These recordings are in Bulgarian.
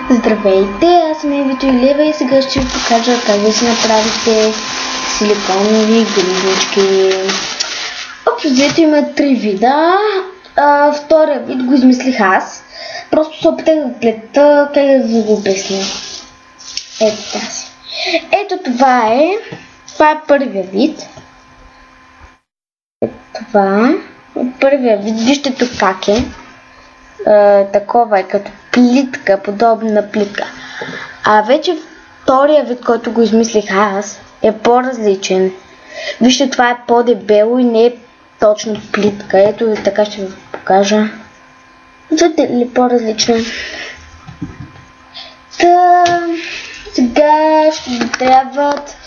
Здравейте, аз съм Евито Илева и сега ще ви покажа как да си направите силиконови грижнички. Общо взето има 3 вида. Втория вид го измислих аз. Просто се опитах да плета, как да ви го обясня. Ето тази. Ето това е първия вид. Това е първия вид. Вижте тук как е. Такова е като плитка, подобна плитка. А вече втория вид, който го измислих аз, е по-различен. Вижте, това е по-дебело и не е точно плитка. Ето така ще ви покажа. Виждате ли по-различно? Сега ще ви трябват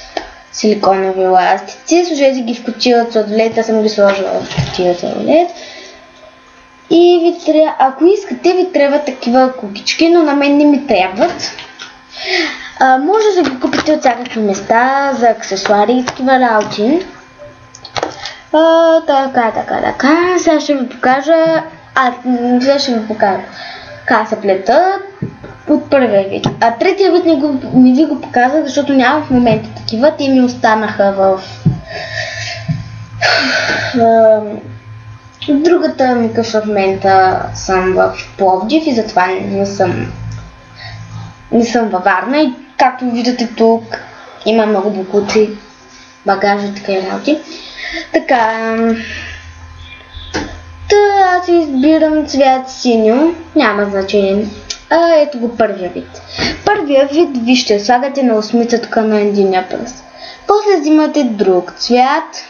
силиконови еластици. Сложете ги в кутията сладолед. Аз съм ги сложила в кутията сладолед. И ви трябва, ако искате, ви трябват такива кукички, но на мен не ми трябват. Може да ги купите от всякакви места за аксесуари и такива работи. Така. Сега ще ви покажа. Как се плетат от първия вид. А третия вид не ви го показах, защото няма в момента такива. Те ми останаха в другата ми къща в момента съм в Пловдив и затова не съм във Варна. И както виждате тук има много бокуци, багажи, така и работи. Така, аз избирам цвят синьо, няма значение. Ето го първия вид. Първия вид, вижте, слагате на осмица тук на единия пръст. После взимате друг цвят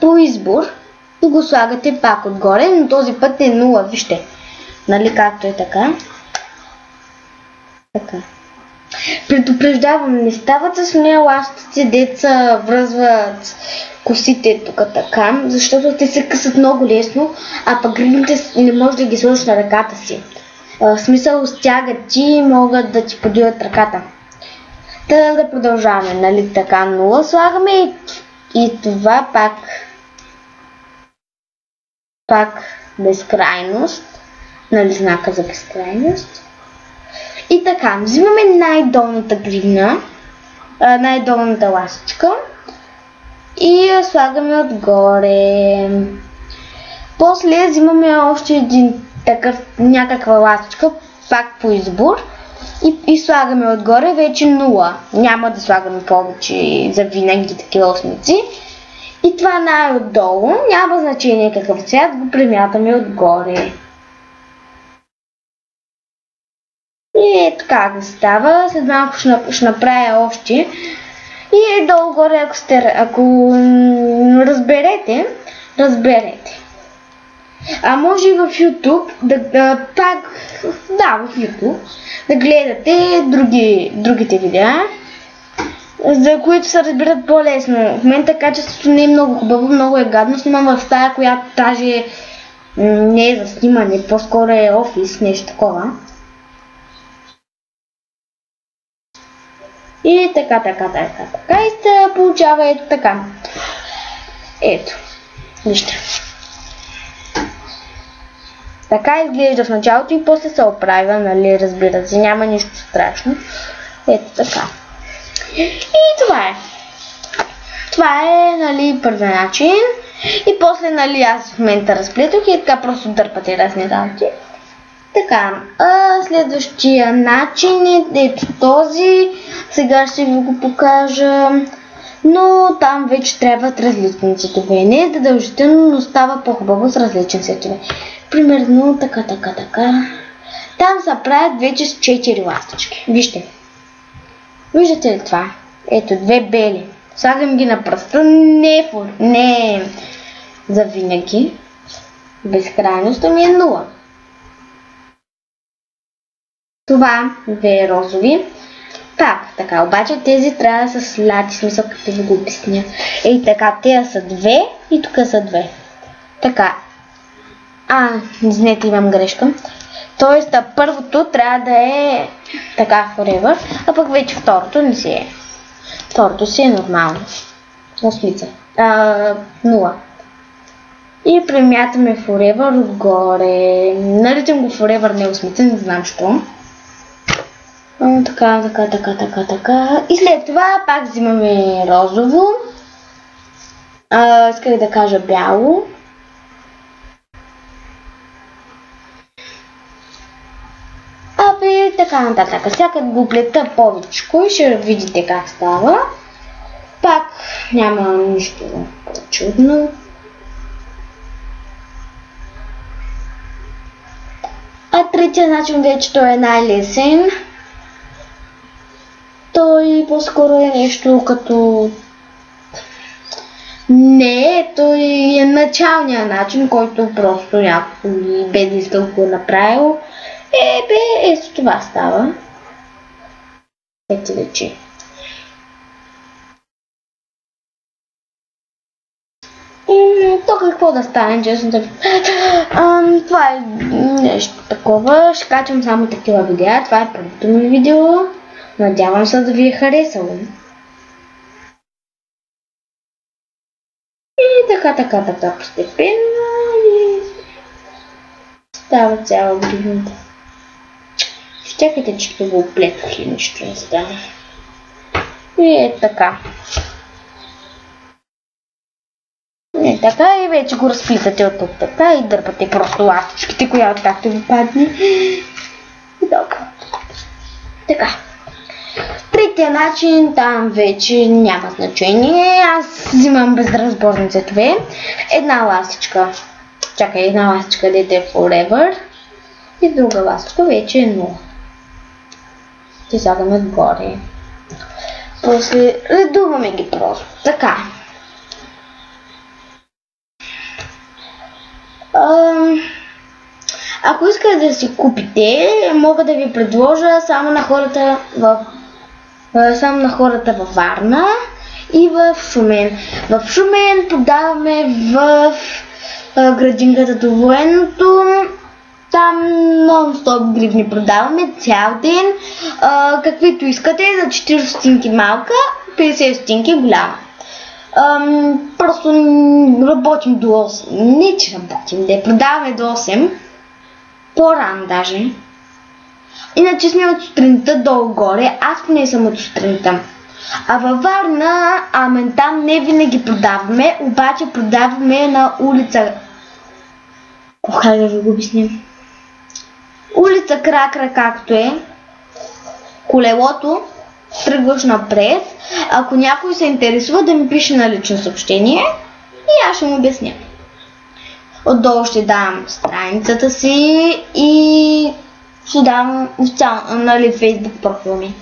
по избор и го слагате пак отгоре, но този път е 0, вижте. Нали както е така? Така. Предупреждавам, не стават с еластици, деца връзват косите тук така, защото те се късат много лесно, а пък гривните не можеш да ги сложиш на ръката си. В смисъл стягат и могат да ти подиват ръката. Да продължаваме, нали така, 0 слагаме и това пак безкрайност, нали знака за безкрайност. И така, взимаме най-долната гривна, най-долната ластичка и я слагаме отгоре. После взимаме още един такъв, някаква ластичка, пак по избор и слагаме отгоре вече 0. Няма да слагаме повече за винаги такива осмици. И това най-отдолу, няма значение какъв цвят, го премятаме отгоре. И ето как става, след малко ще направя още. И долу-горе, ако разберете. А може и в YouTube, в YouTube, да гледате другите видеа, за които се разбират по-лесно. В момента качеството не е много хубаво, много е гадно. Снимам в стая, която даже не е за снимане, по-скоро е офис, нещо такова. И така. И се получава ето така. Ето. Вижте. Така изглежда в началото и после се оправя, нали, разбира се, няма нищо страшно. Ето така. И това е. Това е, нали, първи начин. И после, нали, аз в момента разплетох и така просто дърпате разни работи. Така, следващия начин е ето този. Сега ще ви го покажа. Но там вече трябват различни цветове. Не е задължително, но става по-хубаво с различни цветове. Примерно така. Там се правят вече с 4 ластички. Вижте. Виждате ли това? Ето, 2 бели. Слагам ги на пръста. Не за винаги. Безкрайността ми е 0. Това 2 розови. Пак така, обаче тези трябва да са сляти, смисъл като ви го обясня. Ей така, тези са 2 и тук са 2. Така. Извинете, имам грешка. Тоест, първото трябва да е така forever, а пък вече второто не си е. Второто си е нормално. Осмица. 0. И премятаме Forever отгоре. Наричам го Forever неосмислен, не знам що. Така. И след това пак взимаме розово. Исках да кажа бяло. И така нататък. Сега го плета повечко и ще видите как става. Пак няма нищо чудно. А третия начин вече той е най-лесен. Той по-скоро е нещо като... Не, той е началният начин, който просто някой бе да иска го направил. Ето това става. Ето вече. То какво да стане, честно да... Това е нещо такова. Ще качвам само такива видеа. Това е първото ми видео. Надявам се да ви е харесало. И така постепенно и става цяла гривната. Чакайте, че ще го оплетох и нищо не става. И е така. Не така и вече го разплитате от тук така и дърпате просто ластичките, която както ви падне. Добре. Така. Третия начин там вече няма значение. Аз взимам безразборни цветове. Една ластичка. Чакай, една ластичка дете е Forever. И друга ластичка вече е 0. Ти слагаме отгоре. После редуваме ги просто. Така. Ако искате да си купите, мога да ви предложа само на хората във Варна и в Шумен. В Шумен продаваме в градинката до Военното. Там нон-стоп гривни продаваме цял ден. Каквито искате, за 40 стотинки малка, 50 стотинки голяма. Просто работим до 8. Не, че работим, да продаваме до 8. По-рано даже. Иначе сме от сутринта долу-горе. Аз поне съм от сутринта. А във Варна, там не винаги продаваме, обаче продаваме на улица... Как да ви го обясним? Улица Кракра, както е. Колелото. Тръгваш напред. Ако някой се интересува, да ми пише на лично съобщение и аз ще му обясня. Отдолу ще дам страницата си и ще дам Facebook профил ми.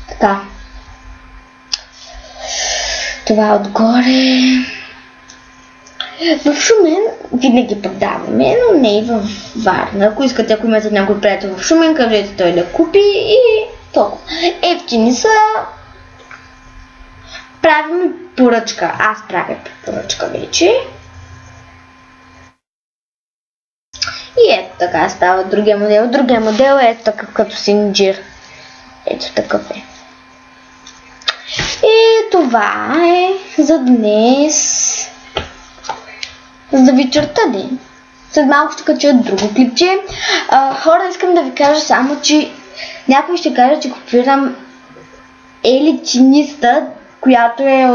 Така. Това отгоре. В Шумен винаги продаваме, но не и в Варна. Ако искате, ако имате някой приятел в Шумен, кажете той да купи и толкова. Ефтини са. Правим поръчка. Аз правя поръчка вече. И ето така става другия модел. Другия модел е такъв като синджир. Ето такъв е. И това е за днес. За вечерта ден. След малко ще кача друго клипче. Хора, искам да ви кажа само, че някой ще каже, че копирам Елитиниста, която е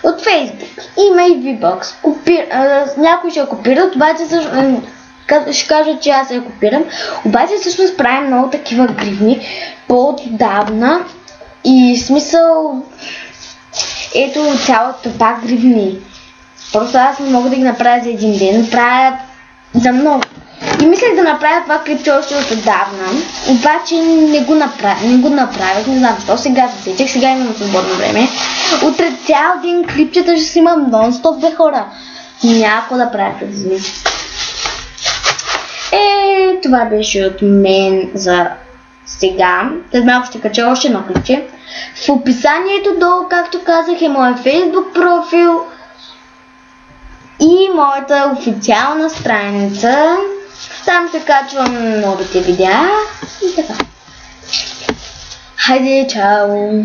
от Facebook. Има и V-Box. Някой ще я копират, обаче ще кажа, че аз я копирам. Обаче всъщност правим много такива гривни по-отдавна. И смисъл... Ето цялата пак гривни. Просто аз не мога да ги направя за един ден, правя за много. И мислех да направя това клипче още отдавна, обаче не го направих, не знам защо, сега се сетих, сега имам свободно време. Утре цял ден клипчета ще си имам нон-стоп, бе хора. Някой да правя тези. Това беше от мен за сега. След малко ще кача още едно клипче. В описанието долу, както казах, е моят Facebook профил и моята официална страница. Там се качвам новите видеа и така. Хайде, чао!